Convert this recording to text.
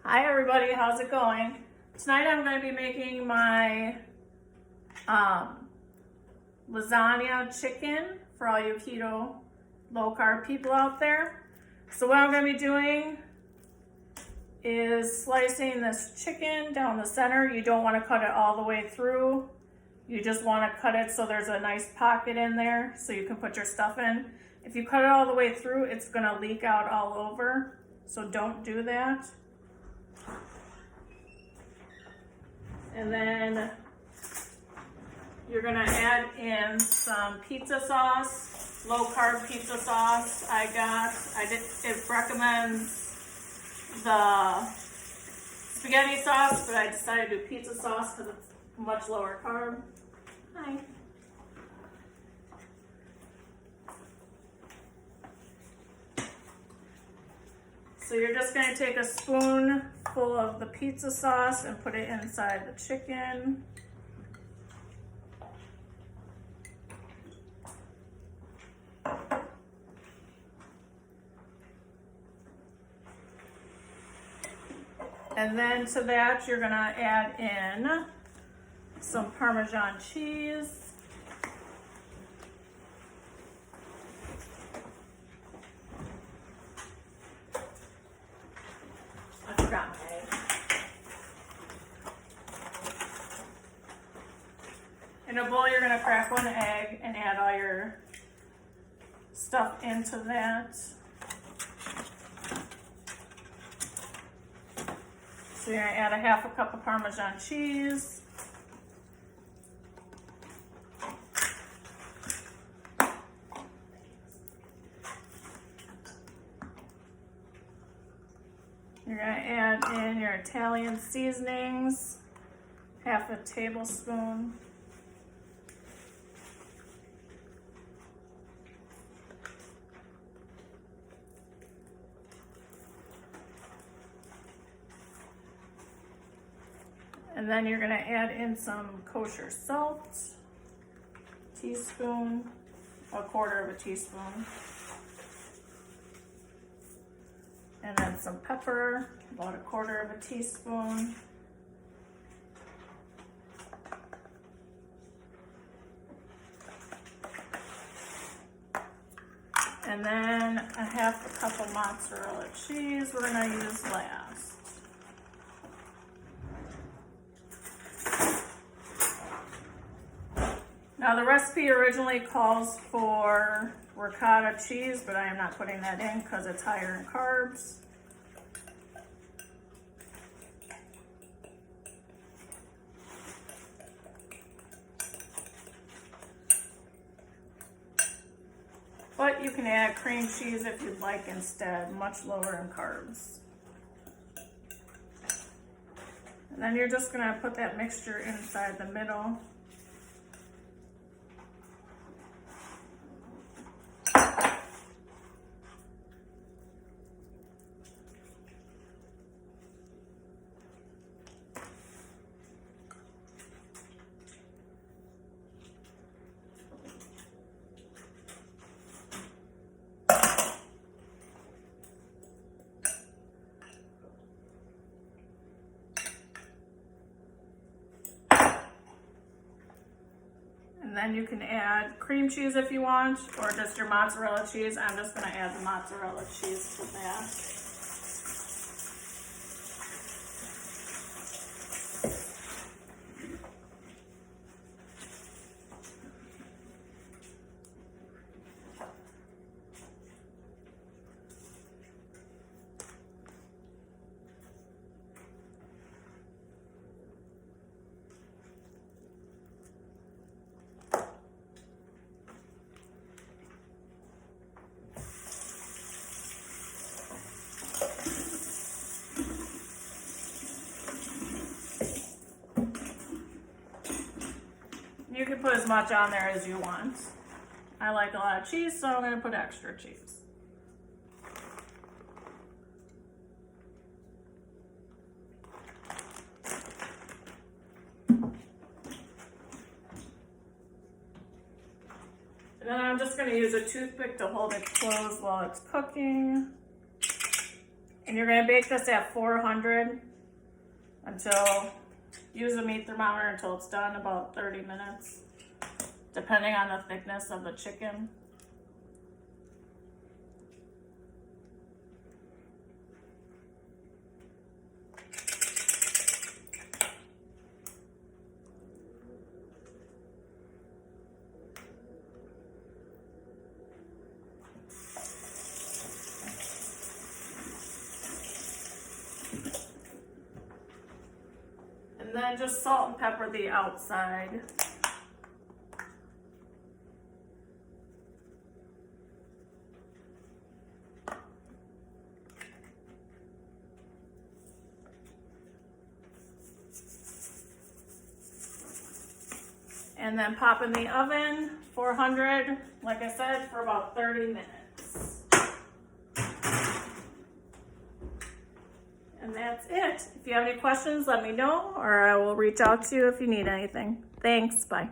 Hi everybody, how's it going? Tonight I'm going to be making my lasagna chicken for all you keto low carb people out there. So what I'm going to be doing is slicing this chicken down the center. You don't want to cut it all the way through. You just want to cut it so there's a nice pocket in there so you can put your stuff in. If you cut it all the way through, it's going to leak out all over. So don't do that. And then you're gonna add in some pizza sauce, low carb pizza sauce. It recommends the spaghetti sauce, but I decided to do pizza sauce because it's much lower carb. Hi. So you're just going to take a spoonful of the pizza sauce and put it inside the chicken. And then to that, you're going to add in some Parmesan cheese. I forgot my egg. In a bowl, you're going to crack one egg and add all your stuff into that. So you're going to add a half a cup of Parmesan cheese. You're going to add in your Italian seasonings, half a tablespoon. And then you're going to add in some kosher salt, teaspoon, a quarter of a teaspoon. And then some pepper, about a quarter of a teaspoon. And then a half a cup of mozzarella cheese we're going to use last. Now the recipe originally calls for ricotta cheese, but I am not putting that in because it's higher in carbs. But you can add cream cheese if you'd like instead, much lower in carbs. And then you're just gonna put that mixture inside the middle. And then you can add cream cheese if you want, or just your mozzarella cheese. I'm just going to add the mozzarella cheese to that. You can put as much on there as you want. I like a lot of cheese, so I'm going to put extra cheese. And then I'm just going to use a toothpick to hold it closed while it's cooking. And you're gonna bake this at 400 until, use a meat thermometer until it's done, about 30 minutes, depending on the thickness of the chicken. And then just salt and pepper the outside. And then pop in the oven, 400, like I said, for about 30 minutes. And that's it. If you have any questions, let me know, or I will reach out to you if you need anything. Thanks, bye.